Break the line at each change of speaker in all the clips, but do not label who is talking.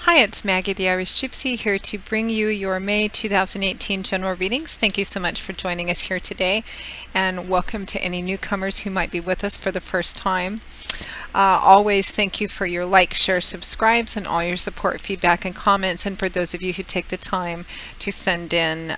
Hi, it's Maggie the Irish Gypsy here to bring you your May 2018 general readings. Thank you so much for joining us here today, and welcome to any newcomers who might be with us for the first time. Always thank you for your likes, shares, subscribes, and all your support, feedback, and comments, and for those of you who take the time to send in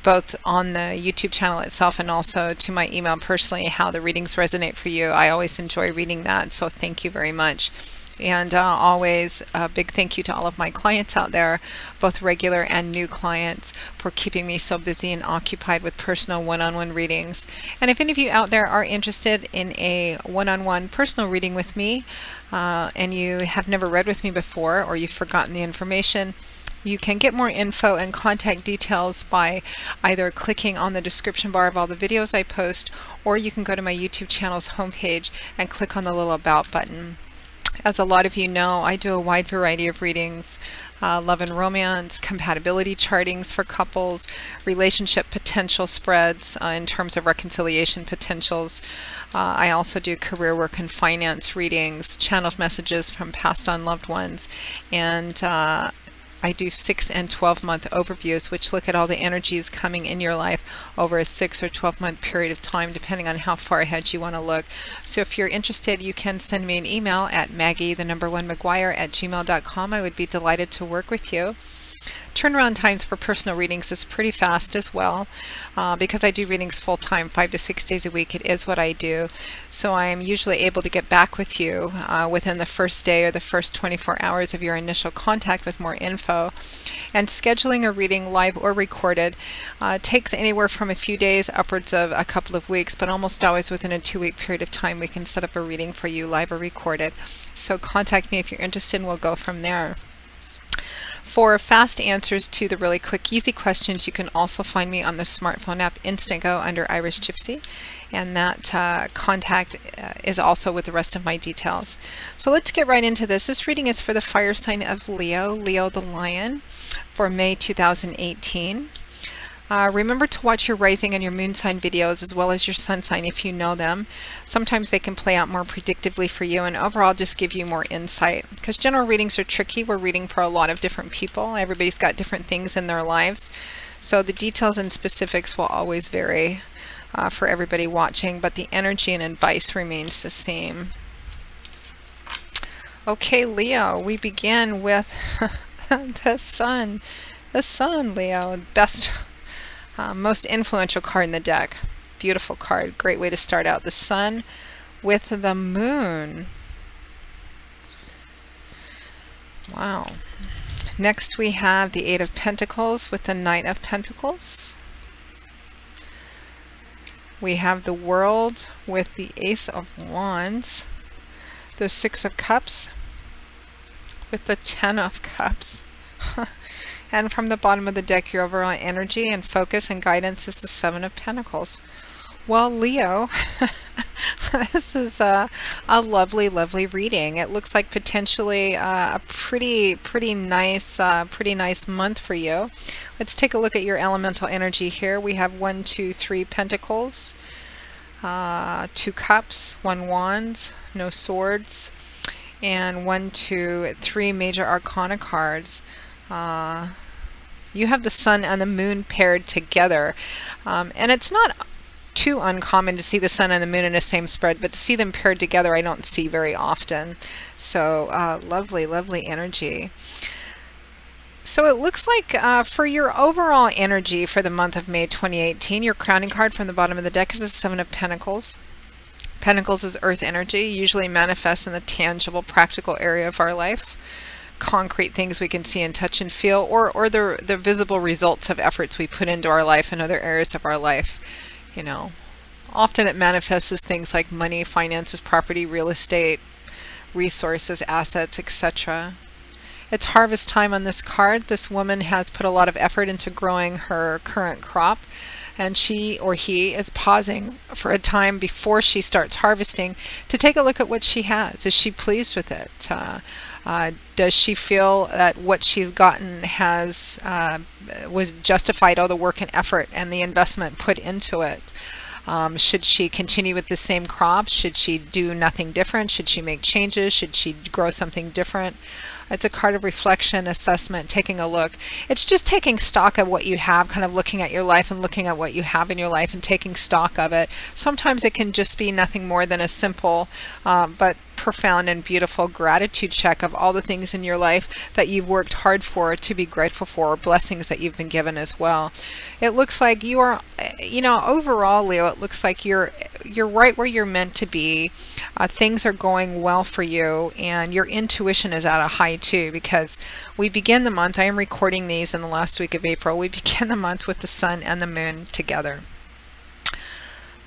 both on the YouTube channel itself and also to my email personally how the readings resonate for you. I always enjoy reading that, so thank you very much. And always a big thank you to all of my clients out there, both regular and new clients, for keeping me so busy and occupied with personal one-on-one readings. And if any of you out there are interested in a one-on-one personal reading with me, and you have never read with me before, or you've forgotten the information, you can get more info and contact details by either clicking on the description bar of all the videos I post, or you can go to my YouTube channel's homepage and click on the little About button. As a lot of you know, I do a wide variety of readings, love and romance, compatibility chartings for couples, relationship potential spreads in terms of reconciliation potentials. I also do career work and finance readings, channeled messages from passed on loved ones, and I do 6 and 12-month overviews, which look at all the energies coming in your life over a 6 or 12-month period of time, depending on how far ahead you want to look. So if you're interested, you can send me an email at maggie1maguire@gmail.com. I would be delighted to work with you. Turnaround times for personal readings is pretty fast as well, because I do readings full-time, 5 to 6 days a week. It is what I do, so I am usually able to get back with you within the first day or the first 24 hours of your initial contact with more info. And scheduling a reading, live or recorded, takes anywhere from a few days upwards of a couple of weeks, but almost always within a 2-week period of time we can set up a reading for you, live or recorded. So contact me if you're interested and we'll go from there. For fast answers to the really quick, easy questions, you can also find me on the smartphone app Instantgo under Irish Gypsy, and that contact is also with the rest of my details. So let's get right into this. This reading is for the fire sign of Leo, Leo the Lion, for May 2018. Remember to watch your rising and your moon sign videos as well as your sun sign if you know them. Sometimes they can play out more predictively for you and overall just give you more insight. Because general readings are tricky. We're reading for a lot of different people. Everybody's got different things in their lives. So the details and specifics will always vary for everybody watching, but the energy and advice remains the same. Okay, Leo, we begin with the sun. The sun, Leo, best... most influential card in the deck. Beautiful card. Great way to start out. The sun with the moon. Wow. Next we have the 8 of Pentacles with the Knight of Pentacles. We have the World with the Ace of Wands. The 6 of Cups with the 10 of Cups. And from the bottom of the deck, your overall energy and focus and guidance is the 7 of Pentacles. Well, Leo, this is a lovely, lovely reading. It looks like potentially a pretty nice month for you. Let's take a look at your elemental energy here. We have 1, 2, 3 Pentacles, 2 Cups, 1 Wand, no Swords, and 1, 2, 3 Major Arcana cards. You have the sun and the moon paired together, and it's not too uncommon to see the sun and the moon in the same spread, but to see them paired together I don't see very often. So lovely, lovely energy. So it looks like for your overall energy for the month of May 2018, your crowning card from the bottom of the deck is the 7 of Pentacles. Pentacles is earth energy, usually manifests in the tangible, practical area of our life. Concrete things we can see and touch and feel, or the visible results of efforts we put into our life and other areas of our life. You know, often it manifests as things like money, finances, property, real estate, resources, assets, etc. It's harvest time on this card. This woman has put a lot of effort into growing her current crop, and she or he is pausing for a time before she starts harvesting to take a look at what she has. Is she pleased with it? Does she feel that what she's gotten was justified, all the work and effort and the investment put into it? Should she continue with the same crops? Should she do nothing different? Should she make changes? Should she grow something different? It's a card of reflection, assessment, taking a look. It's just taking stock of what you have, kind of looking at your life and looking at what you have in your life and taking stock of it. Sometimes it can just be nothing more than a simple but profound and beautiful gratitude check of all the things in your life that you've worked hard for to be grateful for, or blessings that you've been given as well. It looks like you are, overall, Leo, it looks like you're right where you're meant to be. Things are going well for you, and your intuition is at a high too, because we begin the month, I am recording these in the last week of April, we begin the month with the sun and the moon together.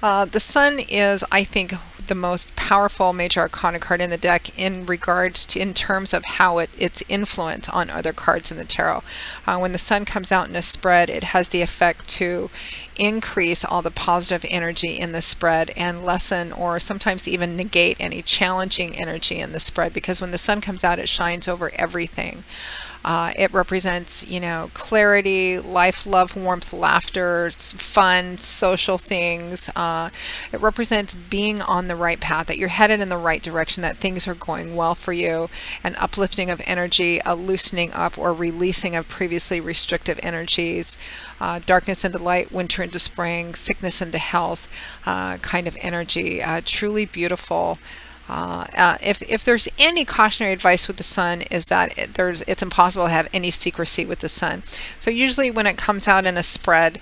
The sun is, I think, the most powerful major arcana card in the deck in terms of how its influence on other cards in the tarot. When the sun comes out in a spread, it has the effect to increase all the positive energy in the spread and lessen or sometimes even negate any challenging energy in the spread, because when the sun comes out, it shines over everything. It represents, clarity, life, love, warmth, laughter, fun, social things. It represents being on the right path, that you're headed in the right direction, that things are going well for you, an uplifting of energy, a loosening up or releasing of previously restrictive energies, darkness into light, winter into spring, sickness into health kind of energy. Truly beautiful. If there's any cautionary advice with the sun, is that it's impossible to have any secrecy with the sun. So usually when it comes out in a spread,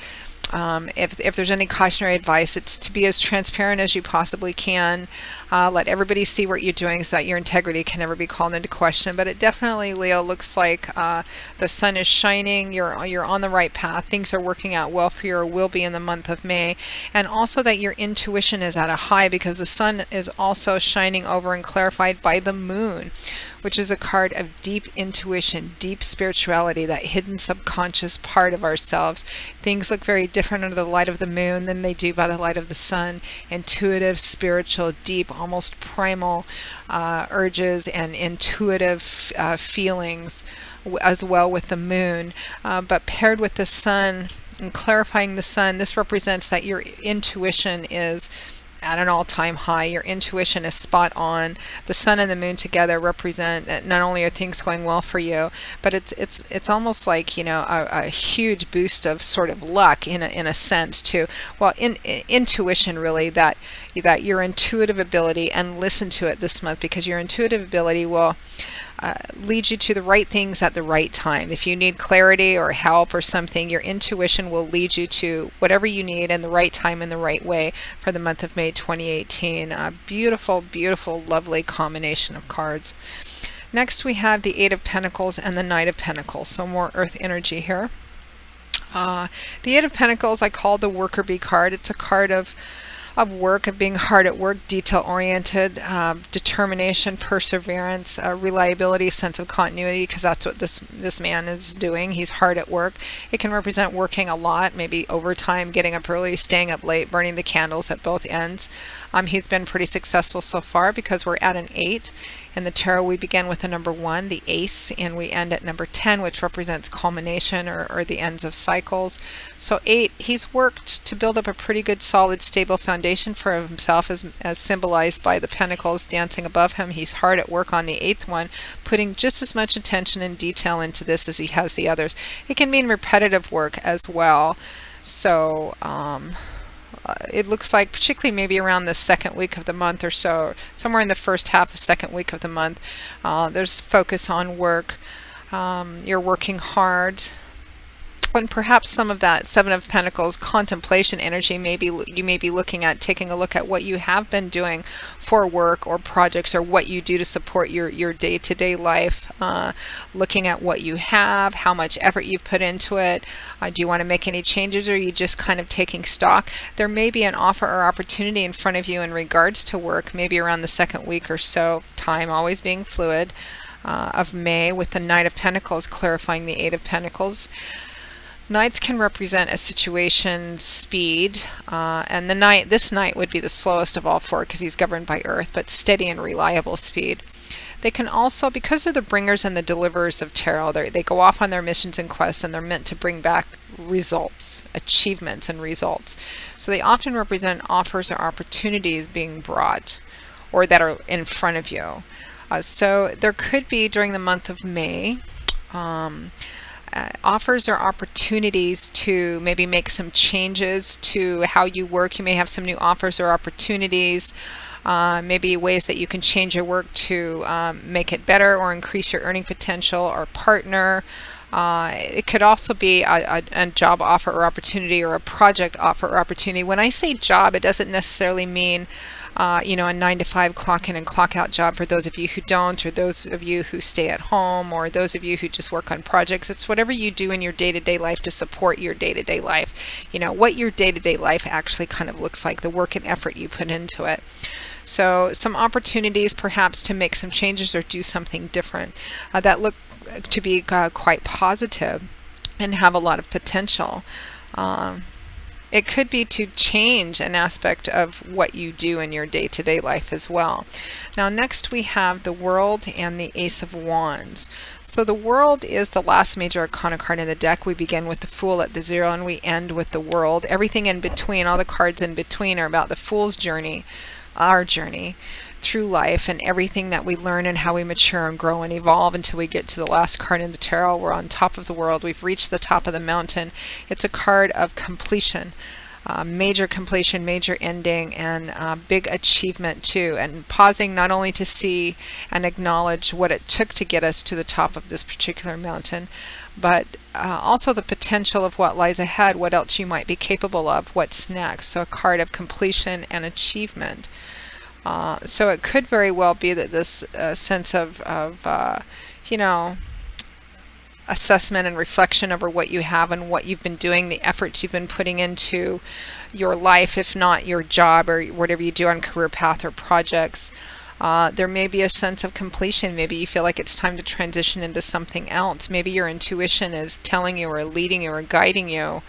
if there's any cautionary advice, it's to be as transparent as you possibly can. Let everybody see what you're doing so that your integrity can never be called into question. But it definitely, Leo, looks like the sun is shining, you're on the right path, things are working out well for you, or will be in the month of May. And also that your intuition is at a high, because the sun is also shining over and clarified by the moon, which is a card of deep intuition, deep spirituality, that hidden subconscious part of ourselves. Things look very different under the light of the moon than they do by the light of the sun. Intuitive, spiritual, deep, almost primal urges and intuitive feelings as well with the moon. But paired with the sun and clarifying the sun, this represents that your intuition is at an all-time high. Your intuition is spot on. The sun and the moon together represent that not only are things going well for you, but it's almost like a huge boost of sort of luck in a sense too. Well, intuition really, that your intuitive ability, and listen to it this month, because your intuitive ability will lead you to the right things at the right time. If you need clarity or help or something, your intuition will lead you to whatever you need in the right time in the right way for the month of May 2018. A beautiful, beautiful, lovely combination of cards. Next we have the Eight of Pentacles and the Knight of Pentacles, so more earth energy here. The Eight of Pentacles I call the worker bee card. It's a card of work, of being hard at work, detail-oriented, determination, perseverance, reliability, sense of continuity, because that's what this man is doing. He's hard at work. It can represent working a lot, maybe overtime, getting up early, staying up late, burning the candles at both ends. He's been pretty successful so far, because we're at an 8. In the tarot, we begin with the number 1, the ace, and we end at number 10, which represents culmination or the ends of cycles. So 8, he's worked to build up a pretty good, solid, stable foundation for himself, as symbolized by the pentacles dancing above him. He's hard at work on the 8th one, putting just as much attention and detail into this as he has the others. It can mean repetitive work as well. So it looks like, particularly maybe around the second week of the month or so, somewhere in the first half, the second week of the month, there's focus on work. You're working hard. And perhaps some of that Seven of Pentacles contemplation energy, you may be looking at taking a look at what you have been doing for work or projects, or what you do to support your day-to-day life. Looking at what you have, how much effort you've put into it. Do you want to make any changes, or are you just kind of taking stock? There may be an offer or opportunity in front of you in regards to work, maybe around the second week or so. Time always being fluid, of May, with the Knight of Pentacles clarifying the Eight of Pentacles. Knights can represent a situation, speed, and this knight would be the slowest of all four because he's governed by earth, but steady and reliable speed. They can also, because they're the bringers and the deliverers of tarot, they go off on their missions and quests, and they're meant to bring back results, achievements and results. So they often represent offers or opportunities being brought or that are in front of you. So there could be, during the month of May, offers or opportunities to maybe make some changes to how you work. You may have some new offers or opportunities, maybe ways that you can change your work to make it better or increase your earning potential or partner. It could also be a job offer or opportunity, or a project offer or opportunity. When I say job, it doesn't necessarily mean you know, a 9-to-5 clock in and clock out job for those of you who don't, or those of you who stay at home, or those of you who just work on projects. It's whatever you do in your day-to-day life to support your day-to-day life. You know, what your day-to-day life actually kind of looks like, the work and effort you put into it. So some opportunities perhaps to make some changes or do something different that look to be quite positive and have a lot of potential. It could be to change an aspect of what you do in your day-to-day life as well. Now next we have the World and the Ace of Wands. So the World is the last major arcana card in the deck. We begin with the Fool at the 0 and we end with the World. Everything in between, all the cards in between, are about the Fool's journey, our journey through life, and everything that we learn and how we mature and grow and evolve until we get to the last card in the tarot. We're on top of the world. We've reached the top of the mountain. It's a card of completion, major completion, major ending, and big achievement too, and pausing not only to see and acknowledge what it took to get us to the top of this particular mountain, but also the potential of what lies ahead, what else you might be capable of, what's next. So a card of completion and achievement. So it could very well be that this sense of you know, assessment and reflection over what you have and what you've been doing, the efforts you've been putting into your life, if not your job or whatever you do on career path or projects. There may be a sense of completion. Maybe you feel like it's time to transition into something else. Maybe your intuition is telling you or leading you or guiding you,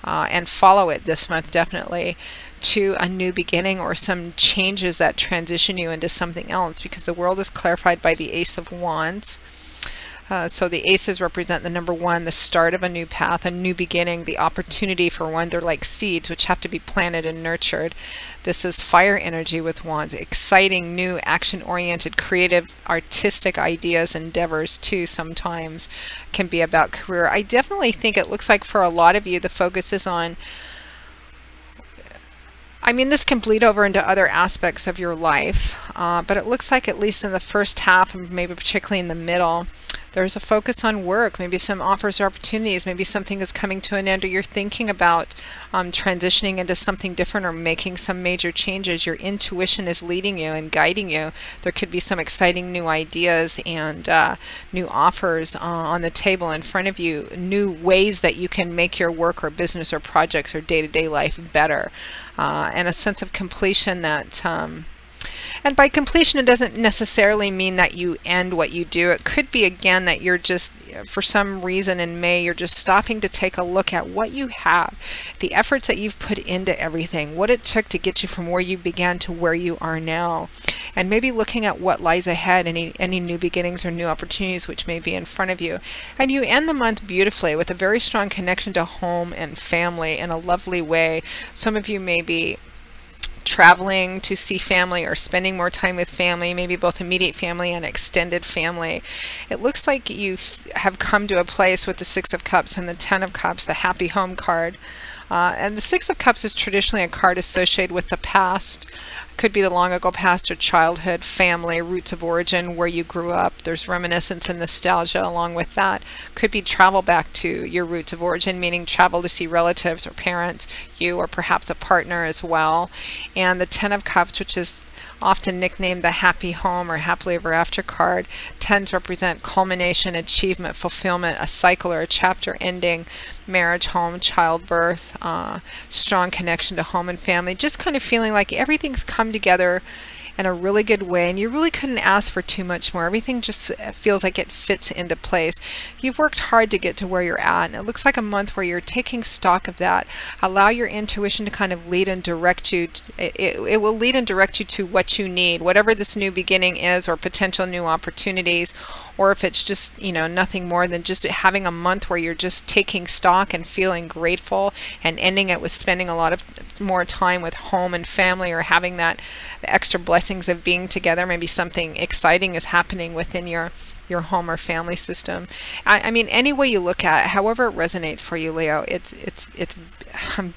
and follow it this month definitely, to a new beginning or some changes that transition you into something else, because the World is clarified by the Ace of Wands. So the aces represent the number 1, the start of a new path, a new beginning, the opportunity for one. They're like seeds which have to be planted and nurtured. This is fire energy with wands, exciting, new, action-oriented, creative, artistic ideas, endeavors too sometimes can be about career. I definitely think it looks like for a lot of you the focus is on, I mean, this can bleed over into other aspects of your life, but it looks like at least in the first half, and maybe particularly in the middle, there's a focus on work, maybe some offers or opportunities, maybe something is coming to an end, or you're thinking about transitioning into something different or making some major changes. Your intuition is leading you and guiding you. There could be some exciting new ideas and new offers on the table in front of you, new ways that you can make your work or business or projects or day-to-day life better, and a sense of completion that and by completion, it doesn't necessarily mean that you end what you do. It could be, again, that you're just, for some reason in May, you're just stopping to take a look at what you have, the efforts that you've put into everything, what it took to get you from where you began to where you are now, and maybe looking at what lies ahead, any new beginnings or new opportunities which may be in front of you. And you end the month beautifully with a very strong connection to home and family in a lovely way. Some of you may be traveling to see family or spending more time with family, maybe both immediate family and extended family. It looks like you have come to a place with the 6 of Cups and the 10 of Cups, the happy home card. And the 6 of Cups is traditionally a card associated with the past. Could be the long ago past or childhood, family, roots of origin, where you grew up. There's reminiscence and nostalgia along with that. Could be travel back to your roots of origin, meaning travel to see relatives or parents, you, or perhaps a partner as well. And the 10 of Cups, which is often nicknamed the happy home or happily ever after card, tends to represent culmination, achievement, fulfillment, a cycle or a chapter ending, marriage, home, childbirth, strong connection to home and family, just kind of feeling like everything's come together in a really good way, and you really couldn't ask for too much more. Everything just feels like it fits into place. You've worked hard to get to where you're at, and it looks like a month where you're taking stock of that. Allow your intuition to kind of lead and direct you. It will lead and direct you to what you need, whatever this new beginning is, or potential new opportunities, or if it's just, you know, nothing more than just having a month where you're just taking stock and feeling grateful, and ending it with spending a lot of more time with home and family, or having that the extra blessings of being together. Maybe something exciting is happening within your home or family system. I mean, any way you look at it, however it resonates for you, Leo, it's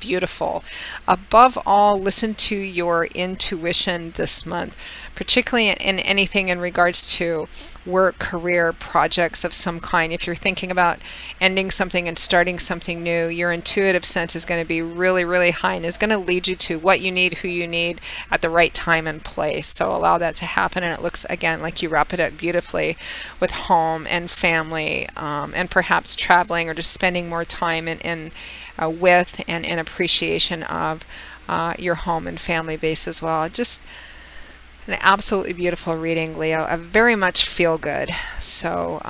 beautiful. Above all, listen to your intuition this month, particularly in anything in regards to work, career, projects of some kind. If you're thinking about ending something and starting something new, your intuitive sense is going to be really, really high, and is going to lead you to what you need, who you need, at the right time and place. So allow that to happen, and it looks, again, like you wrap it up beautifully with home and family, and perhaps traveling, or just spending more time with and in appreciation of your home and family base as well. Just an absolutely beautiful reading, Leo. I very much feel good. So,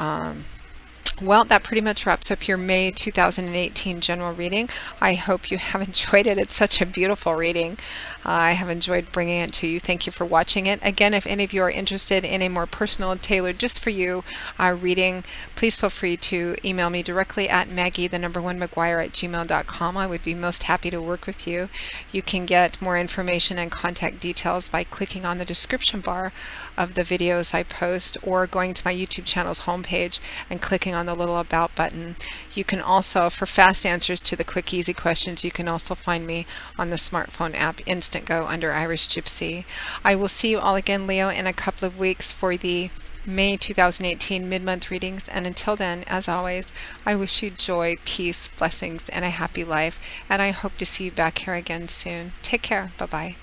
well, that pretty much wraps up your May 2018 general reading. I hope you have enjoyed it. It's such a beautiful reading. I have enjoyed bringing it to you. Thank you for watching it. Again, if any of you are interested in a more personal and tailored just for you reading, please feel free to email me directly at Maggie1McGuire@gmail.com. I would be most happy to work with you. You can get more information and contact details by clicking on the description bar of the videos I post, or going to my YouTube channel's homepage and clicking on the little About button. You can also, for fast answers to the quick, easy questions, you can also find me on the smartphone app Instantgo under Irish Gypsy. I will see you all again, Leo, in a couple of weeks for the May 2018 mid-month readings, and until then, as always, I wish you joy, peace, blessings, and a happy life, and I hope to see you back here again soon. Take care. Bye-bye.